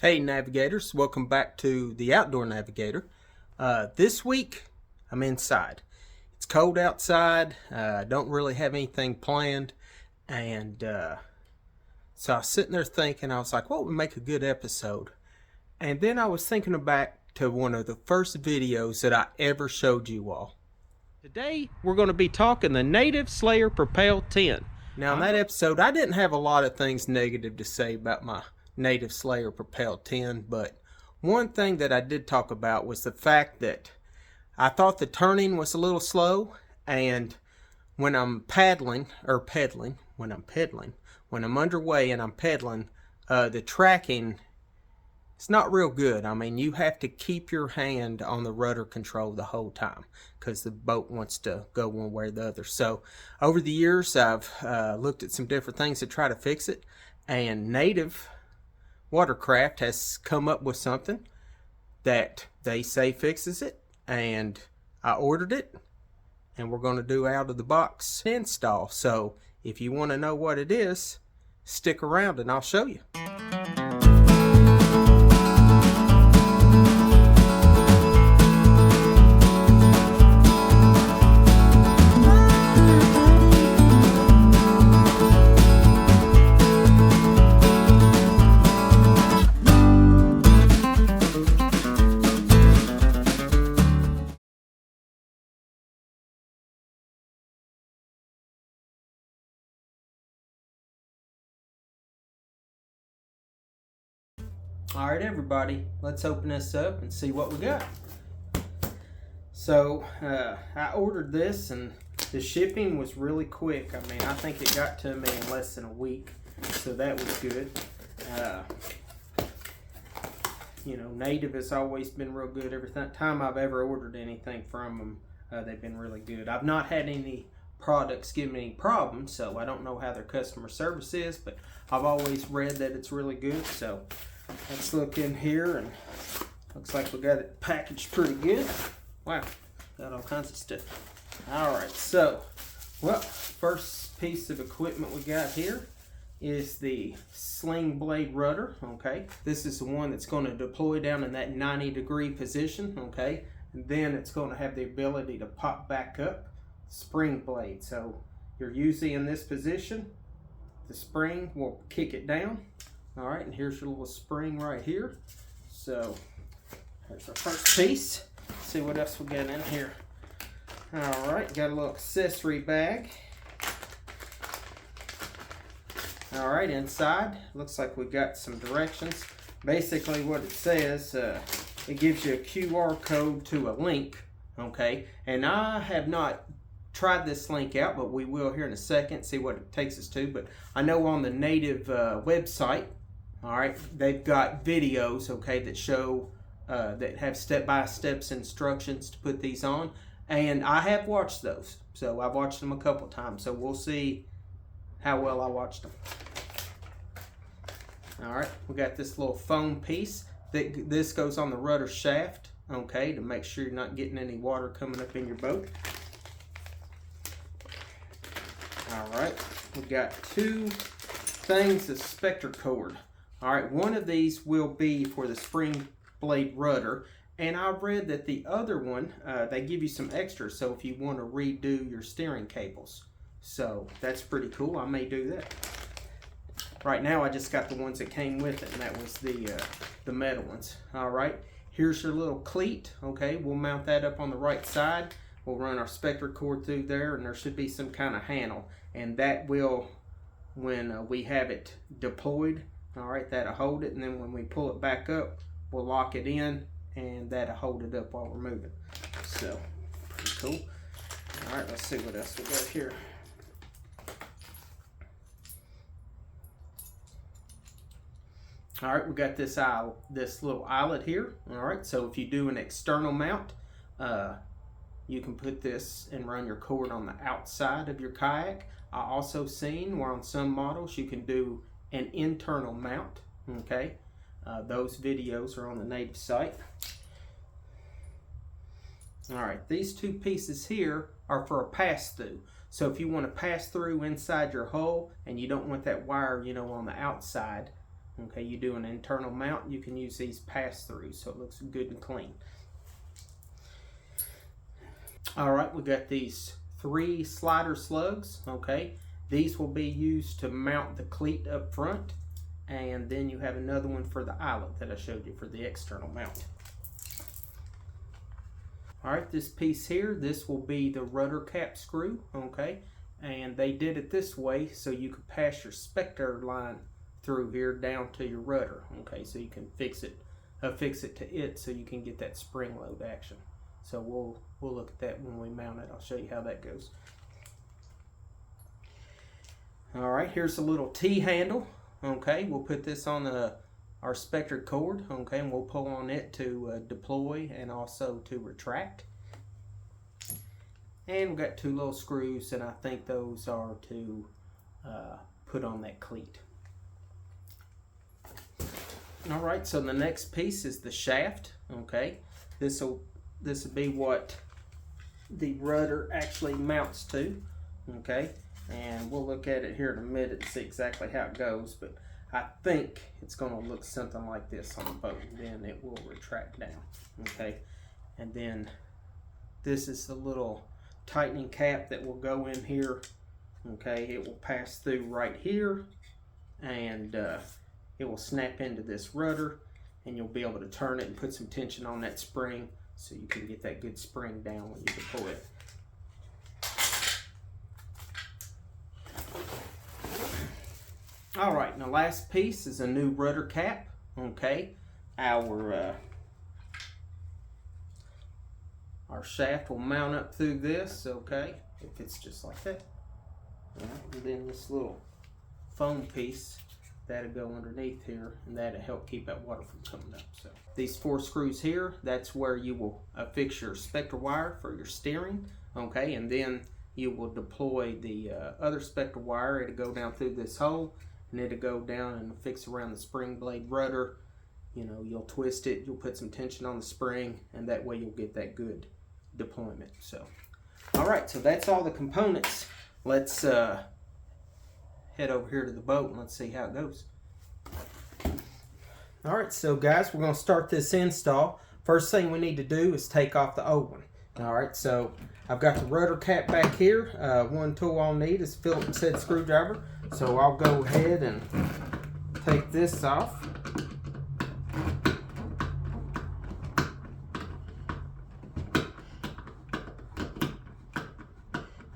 Hey navigators, welcome back to the Outdoor Navigator. This week I'm inside. It's cold outside. I don't really have anything planned, and so I was sitting there thinking, I was like, what would make a good episode? And then I was thinking back to one of the first videos that I ever showed you all. Today we're going to be talking the Native Slayer Propel 10. Now in that episode I didn't have a lot of things negative to say about my Native Slayer Propel 10, but one thing that I did talk about was the fact that I thought the turning was a little slow, and when I'm pedaling, when I'm underway and I'm pedaling, the tracking, it's not real good. I mean, you have to keep your hand on the rudder control the whole time because the boat wants to go one way or the other. So over the years, I've looked at some different things to try to fix it, and Native Watercraft has come up with something that they say fixes it, and I ordered it, and we're going to do out of the box install. So if you want to know what it is, stick around and I'll show you. Alright everybody, let's open this up and see what we got. So I ordered this, and the shipping was really quick. I mean, I think it got to me in less than a week, so that was good. You know, Native has always been real good. Every time I've ever ordered anything from them, they've been really good. I've not had any products give me any problems, so I don't know how their customer service is, but I've always read that it's really good. So let's look in here, and looks like we got it packaged pretty good. Wow, got all kinds of stuff. Alright, so, well, first piece of equipment we got here is the Springblade Rudder, okay? This is the one that's going to deploy down in that 90-degree position, okay? And then it's going to have the ability to pop back up, spring blade. So you're usually in this position, the spring will kick it down. Alright, and here's your little spring right here. So, there's our first piece. Let's see what else we got in here. Alright, got a little accessory bag. Alright, inside, looks like we got some directions. Basically what it says, it gives you a QR code to a link, okay? And I have not tried this link out, but we will here in a second, see what it takes us to. But I know on the Native website, alright, they've got videos, okay, that show, that have step-by-step instructions to put these on. And I have watched those. So I've watched them a couple times. So we'll see how well I watched them. Alright, we got this little foam piece. This goes on the rudder shaft, okay, to make sure you're not getting any water coming up in your boat. Alright, we got two things of spectre cord. Alright, one of these will be for the Springblade Rudder, and I read that the other one, they give you some extras, so if you want to redo your steering cables. So that's pretty cool. I may do that. Right now I just got the ones that came with it, and that was the metal ones. Alright, here's your little cleat. Okay, we'll mount that up on the right side. We'll run our spectre cord through there, and there should be some kind of handle, and that will, when we have it deployed, alright, that'll hold it, and then when we pull it back up, we'll lock it in, and that'll hold it up while we're moving. So, pretty cool. Alright, let's see what else we got here. Alright, we got this little eyelet here. Alright, so if you do an external mount, you can put this and run your cord on the outside of your kayak. I also seen where on some models you can do an internal mount. Okay, those videos are on the Native site. Alright, these two pieces here are for a pass-through. So if you want to pass through inside your hull and you don't want that wire, you know, on the outside, Okay, you do an internal mount, you can use these pass-throughs so it looks good and clean. Alright, we got these 3 slider slugs. Okay, these will be used to mount the cleat up front, and then you have another one for the eyelet that I showed you for the external mount. Alright, this piece here, this will be the rudder cap screw. Okay, and they did it this way so you could pass your specter line through here down to your rudder. Okay, so you can fix it to it so you can get that spring load action. So we'll look at that when we mount it. I'll show you how that goes. Alright, here's a little T-handle. Okay, we'll put this on our specter cord. Okay, and we'll pull on it to deploy and also to retract. And we've got 2 little screws, and I think those are to put on that cleat. Alright, so the next piece is the shaft. Okay, this will be what the rudder actually mounts to. Okay, and we'll look at it here in a minute and see exactly how it goes, but I think it's going to look something like this on the boat. Then it will retract down. Okay, and then this is the little tightening cap that will go in here. Okay, it will pass through right here, and it will snap into this rudder, and you'll be able to turn it and put some tension on that spring so you can get that good spring down when you deploy it. Alright, and the last piece is a new rudder cap. Okay, our shaft will mount up through this. Okay, it fits just like that. Alright, and then this little foam piece that'll go underneath here, and that'll help keep that water from coming up. So these 4 screws here, that's where you will affix your specter wire for your steering. Okay, and then you will deploy the other specter wire. It'll go down through this hole, and it'll go down and fix around the Springblade rudder. You know, you'll twist it, you'll put some tension on the spring, and that way you'll get that good deployment. So alright, so that's all the components. Let's head over here to the boat and let's see how it goes. Alright, so guys, we're going to start this install. First thing we need to do is take off the old one. Alright, so I've got the rudder cap back here. One tool I'll need is a Phillips head screwdriver. So I'll go ahead and take this off.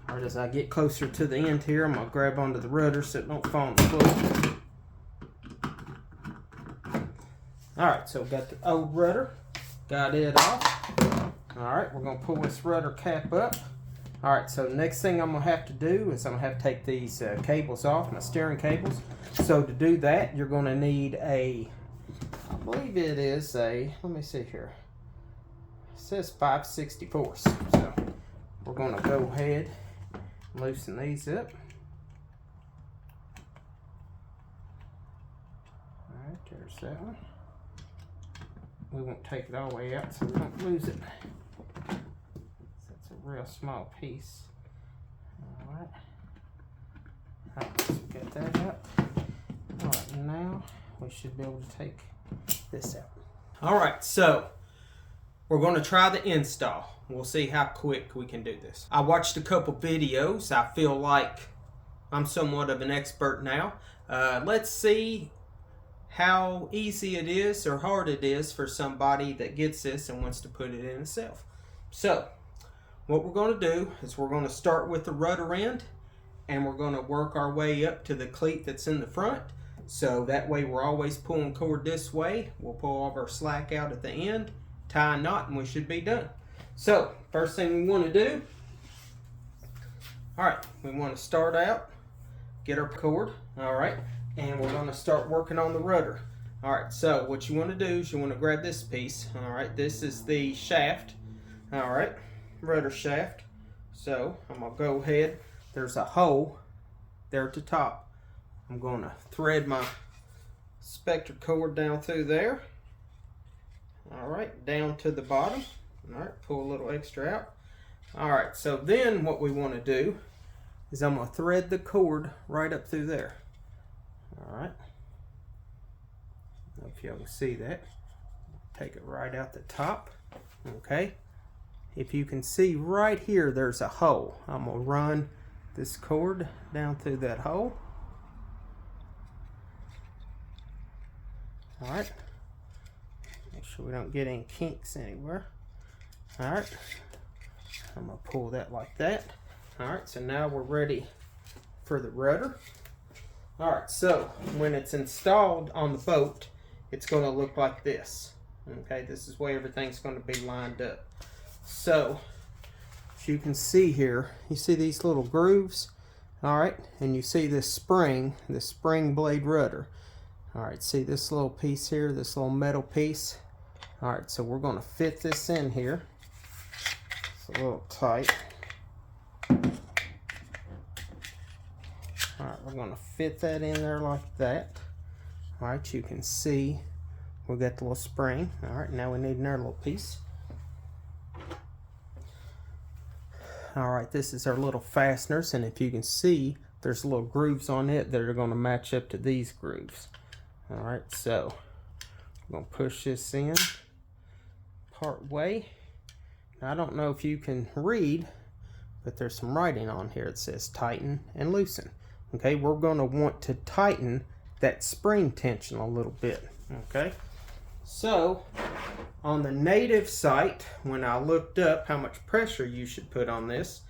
Alright, as I get closer to the end here, I'm going to grab onto the rudder so it don't fall on the floor. Alright, so we've got the old rudder. Got it off. Alright, we're going to pull this rudder cap up. Alright, so the next thing I'm going to have to do is I'm going to have to take these cables off, my steering cables. So to do that, you're going to need I believe it is let me see here. It says 5/64. So we're going to go ahead and loosen these up. Alright, there's that one. We won't take it all the way out so we don't lose it. That's a real small piece. Alright. Alright, so we got that out. Alright, now we should be able to take this out. Alright, so we're going to try the install. We'll see how quick we can do this. I watched a couple videos. I feel like I'm somewhat of an expert now. Let's see how easy it is or hard it is for somebody that gets this and wants to put it in itself. So what we're going to do is we're going to start with the rudder end, and we're going to work our way up to the cleat that's in the front. So that way we're always pulling cord this way. We'll pull all of our slack out at the end, tie a knot, and we should be done. So first thing we want to do, alright, we want to start out, get our cord, alright, and we're going to start working on the rudder. Alright, so what you want to do is you want to grab this piece. Alright, this is the shaft. Alright, rudder shaft. So I'm going to go ahead, there's a hole there at the top. I'm going to thread my specter cord down through there. Alright, down to the bottom. Alright, pull a little extra out. Alright, so then what we want to do is I'm going to thread the cord right up through there. Alright. know if y'all can see that. Take it right out the top. Okay. If you can see right here, there's a hole. I'm gonna run this cord down through that hole. All right. Make sure we don't get any kinks anywhere. All right. I'm gonna pull that like that. All right. So now we're ready for the rudder. All right. So when it's installed on the boat, it's gonna look like this. Okay. This is where everything's gonna be lined up. So, as you can see here, you see these little grooves, all right, and you see this spring, the Springblade Rudder. All right, see this little piece here, this little metal piece. All right, so we're going to fit this in here. It's a little tight. All right, we're going to fit that in there like that. All right, you can see we got the little spring. All right, now we need another little piece. All right, this is our little fasteners, and if you can see, there's little grooves on it that are going to match up to these grooves. All right, so we're going to push this in part way. Now, I don't know if you can read, but there's some writing on here. It says tighten and loosen. Okay, we're going to want to tighten that spring tension a little bit. Okay, so on the Native site, when I looked up how much pressure you should put on this,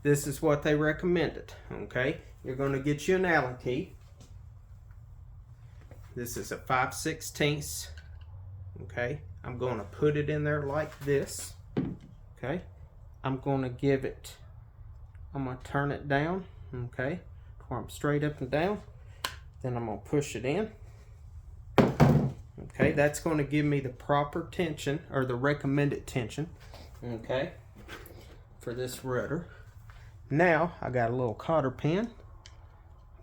this is what they recommended. Okay, you're going to get you an Allen key. This is a 5/16. Okay, I'm going to put it in there like this. Okay, I'm going to give it, I'm going to turn it down. Okay, where I'm straight up and down. Then I'm going to push it in. Okay, that's going to give me the proper tension, or the recommended tension, okay, for this rudder. Now, I got a little cotter pin.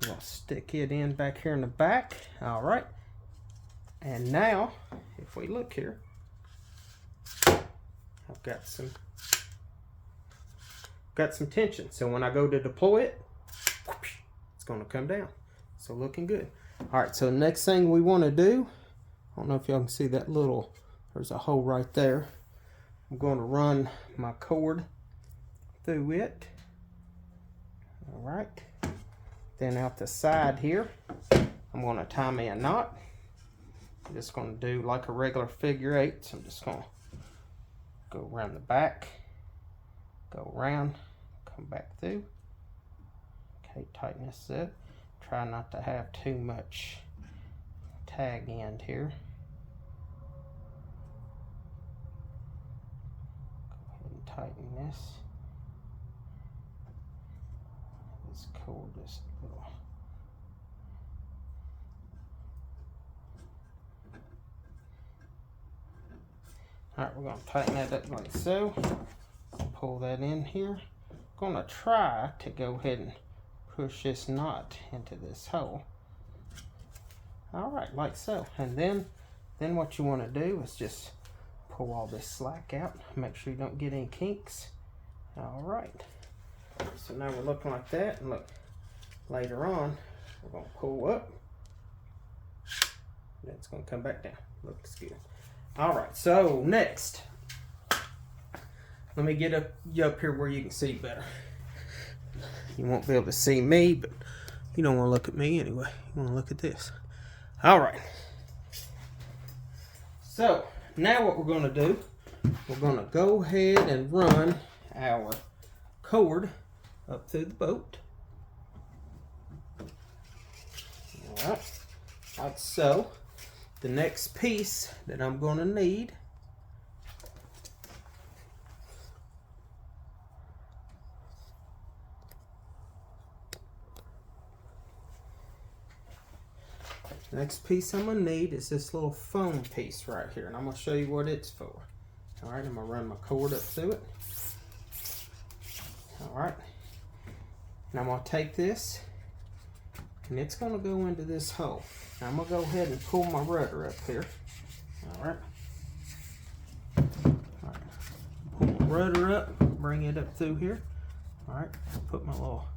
I'm going to stick it in back here in the back. All right. And now, if we look here, I've got some tension. So when I go to deploy it, it's going to come down. So looking good. All right, so the next thing we want to do, I don't know if y'all can see that little, there's a hole right there. I'm going to run my cord through it. All right. Then out the side here, I'm going to tie me a knot. I'm just going to do like a regular figure 8. So I'm just going to go around the back, go around, come back through. Okay, tighten this up. Try not to have too much tag end here. Tighten this. This cord is a little. Alright, we're going to tighten that up like so. Pull that in here. I'm going to try to go ahead and push this knot into this hole. Alright, like so. And then what you want to do is just pull all this slack out. Make sure you don't get any kinks. Alright. So now we're looking like that. And look, later on, we're going to pull up. Then it's going to come back down. Looks good. Alright, so next. Let me get you up here where you can see better. You won't be able to see me, but you don't want to look at me anyway. You want to look at this. Alright. So, now what we're going to do, we're going to go ahead and run our cord up through the boat. Alright, like so. The next piece that I'm going to need is this little foam piece right here, and I'm going to show you what it's for. Alright, I'm going to run my cord up through it. Alright, and I'm going to take this, and it's going to go into this hole. Now I'm going to go ahead and pull my rudder up here. Alright. Pull my rudder up, bring it up through here. Alright, put my little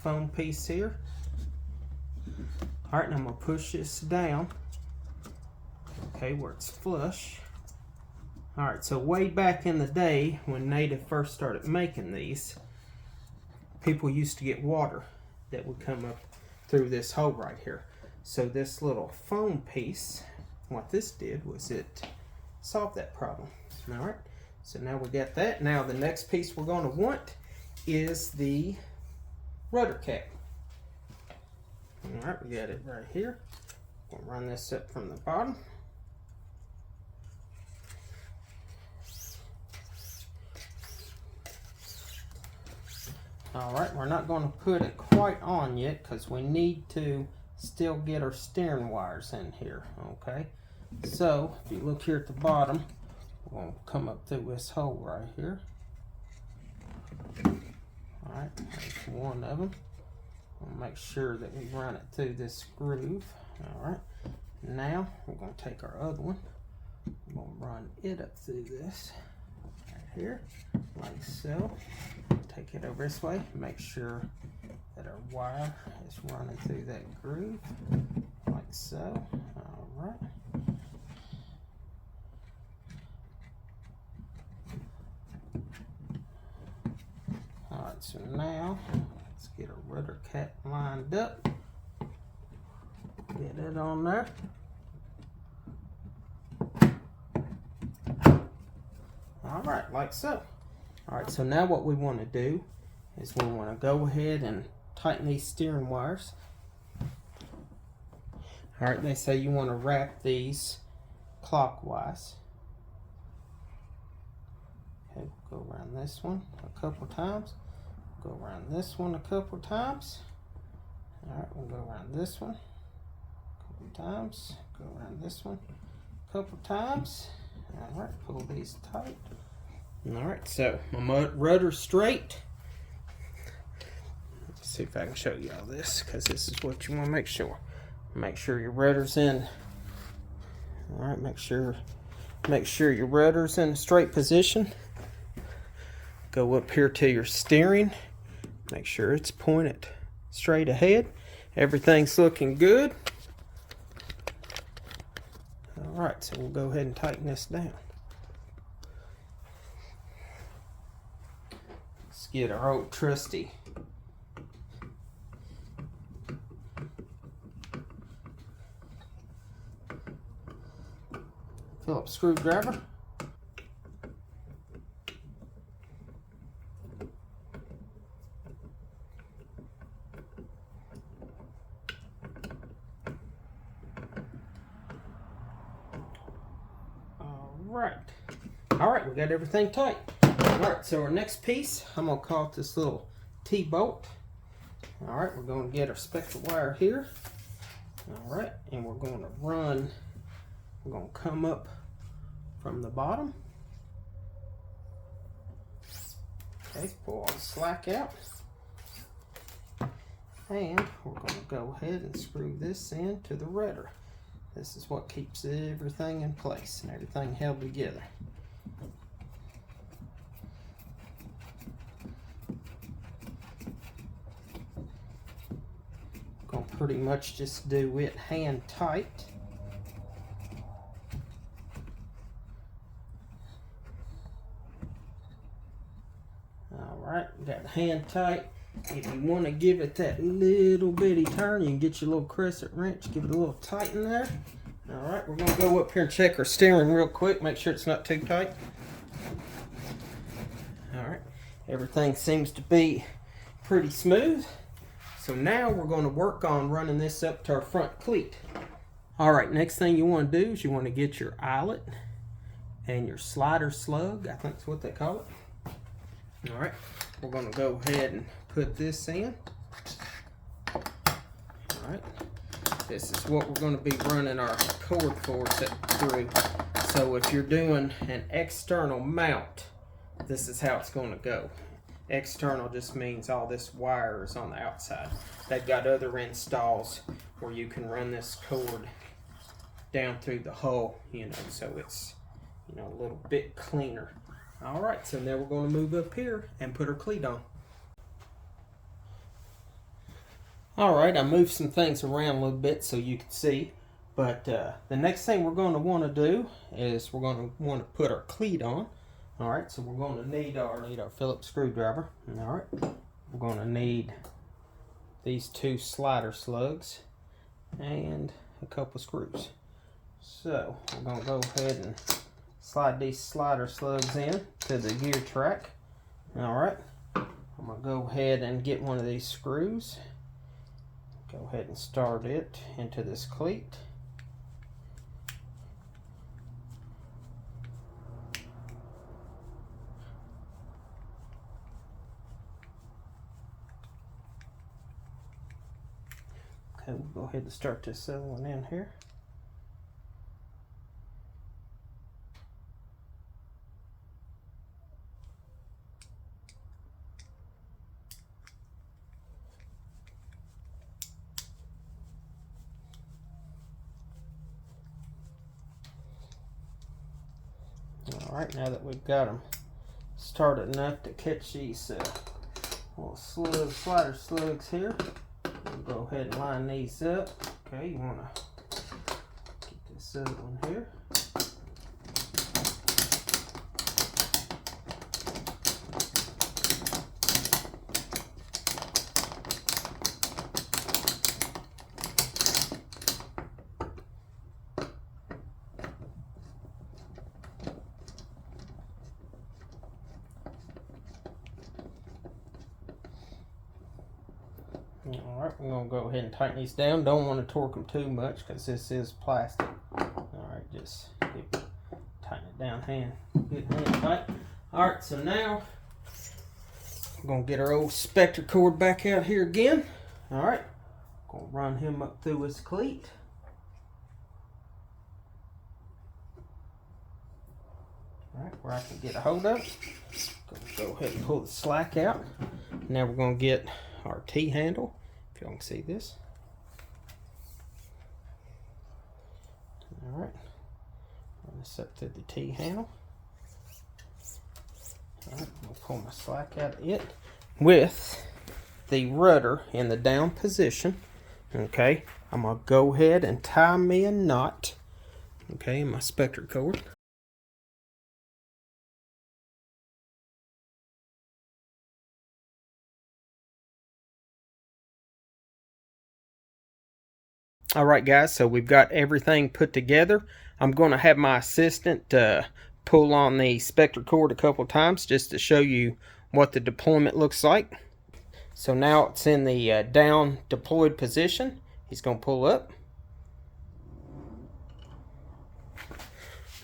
foam piece here. Alright, and I'm going to push this down okay, where it's flush. Alright, so way back in the day when Native first started making these, people used to get water that would come up through this hole right here. So this little foam piece, what this did was it solved that problem. Alright, so now we got that. Now the next piece we're going to want is the rudder cap. Alright, we got it right here. We'll run this up from the bottom. Alright, we're not going to put it quite on yet because we need to still get our steering wires in here, okay? So, if you look here at the bottom, we're going to come up through this hole right here. Alright, there's one of them. We'll make sure that we run it through this groove. Alright, now we're going to take our other one. We're going to run it up through this right here, like so. Take it over this way, make sure that our wire is running through that groove, like so. Alright. Alright, so now let's get our rudder cap lined up. Get it on there. Alright, like so. Alright, so now what we want to do is we want to go ahead and tighten these steering wires. Alright, they say you want to wrap these clockwise. Okay, we'll go around this one a couple times. Go around this one a couple times. Alright, we'll go around this one a couple times. Go around this one a couple times. Alright, pull these tight. Alright, so my rudder's straight. Let's see if I can show you all this, because this is what you want to make sure. Make sure your rudder's in. Alright, make sure your rudder's in a straight position. Go up here to your steering. Make sure it's pointed straight ahead. Everything's looking good. Alright, so we'll go ahead and tighten this down. Let's get our old trusty Phillips screwdriver. Alright, we got everything tight. Alright, so our next piece, I'm going to call it this little T-bolt. Alright, we're going to get our spectral wire here. Alright, and we're going to come up from the bottom. Okay, pull all the slack out. And we're going to go ahead and screw this in to the rudder. This is what keeps everything in place and everything held together. Gonna pretty much just do it hand tight. Alright, got the hand tight. If you want to give it that little bitty turn, you can get your little crescent wrench, give it a little tighten there. Alright, we're going to go up here and check our steering real quick, make sure it's not too tight. Alright, everything seems to be pretty smooth. So now we're going to work on running this up to our front cleat. Alright, next thing you want to do is you want to get your eyelet and your slider slug, I think that's what they call it. Alright, we're going to go ahead and put this in. Alright, this is what we're going to be running our cord for through. So if you're doing an external mount, this is how it's going to go. External just means all this wire is on the outside. They've got other installs where you can run this cord down through the hole, so it's, a little bit cleaner. Alright, so now we're going to move up here and put our cleat on. Alright, I moved some things around a little bit so you can see. But the next thing we're going to want to do is we're going to want to put our cleat on. All right, so we're going to need our Phillips screwdriver. All right, we're going to need these 2 slider slugs and a couple screws. So we're going to go ahead and slide these slider slugs in to the gear track. All right, I'm going to go ahead and get one of these screws. Go ahead and start it into this cleat. Okay, we'll go ahead and start this settling in here. Alright, now that we've got them started enough to catch these little slider slugs here, we'll go ahead and line these up. Okay, you want to get this other one here. Alright, we're going to go ahead and tighten these down. Don't want to torque them too much because this is plastic. Alright, just tighten it down good hand tight. Alright, so now we're going to get our old Spectre cord back out here again. Alright, going to run him up through his cleat. Alright, where I can get a hold of it. Go ahead and pull the slack out. Now we're going to get our T-handle, if y'all can see this. Alright, run this up to the T-handle. Alright, I'm going to pull my slack out of it with the rudder in the down position. Okay, I'm going to go ahead and tie me a knot, okay, in my Spectre cord. Alright guys, so we've got everything put together. I'm going to have my assistant pull on the Spectre cord a couple times just to show you what the deployment looks like. So now it's in the down deployed position. He's going to pull up.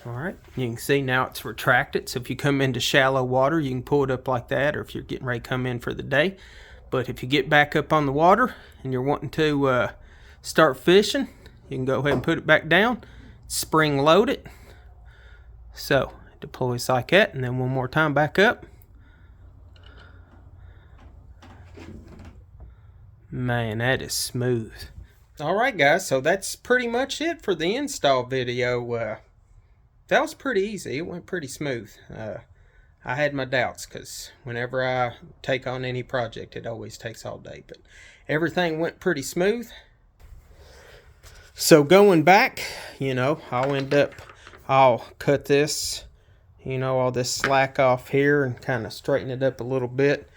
Alright, you can see now it's retracted. So if you come into shallow water, you can pull it up like that, or if you're getting ready to come in for the day. But if you get back up on the water and you're wanting to start fishing, you can go ahead and put it back down, spring load it, so it deploys like that, and then one more time back up. Man, that is smooth. Alright guys, so that's pretty much it for the install video. That was pretty easy. It went pretty smooth. I had my doubts because whenever I take on any project, it always takes all day, but everything went pretty smooth. So going back, I'll cut this, all this slack off here and kind of straighten it up a little bit.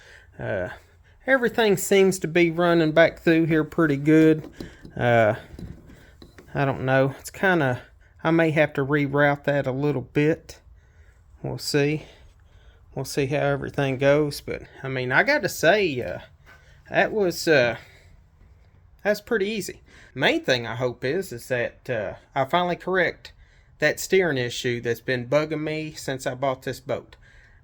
Everything seems to be running back through here pretty good. I don't know. It's kind of, I may have to reroute that a little bit. We'll see. We'll see how everything goes. But, I mean, I got to say, that's pretty easy. Main thing I hope is that I finally correct that steering issue that's been bugging me since I bought this boat.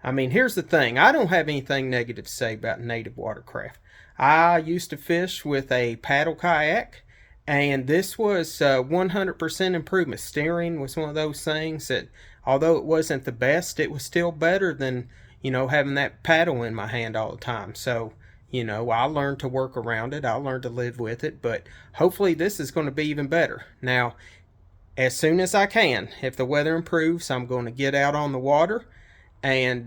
I mean, here's the thing. I don't have anything negative to say about Native Watercraft. I used to fish with a paddle kayak, and this was 100% improvement. Steering was one of those things that, although it wasn't the best, it was still better than, having that paddle in my hand all the time. So, I learned to work around it. I learned to live with it, but hopefully this is going to be even better. Now, as soon as I can, if the weather improves, I'm going to get out on the water and,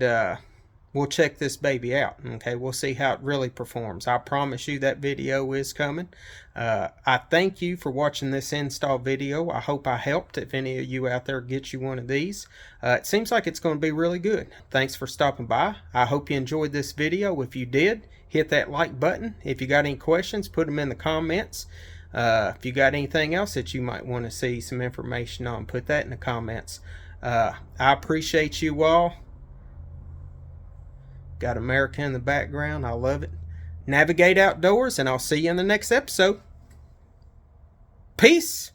we'll check this baby out. Okay, we'll see how it really performs. I promise you that video is coming. I thank you for watching this install video. I hope I helped. If any of you out there get you one of these, it seems like it's going to be really good. Thanks for stopping by. I hope you enjoyed this video. If you did, hit that like button. If you got any questions, put them in the comments. If you got anything else that you might want to see some information on, put that in the comments. I appreciate you all. Got America in the background. I love it. Navigate outdoors, and I'll see you in the next episode. Peace.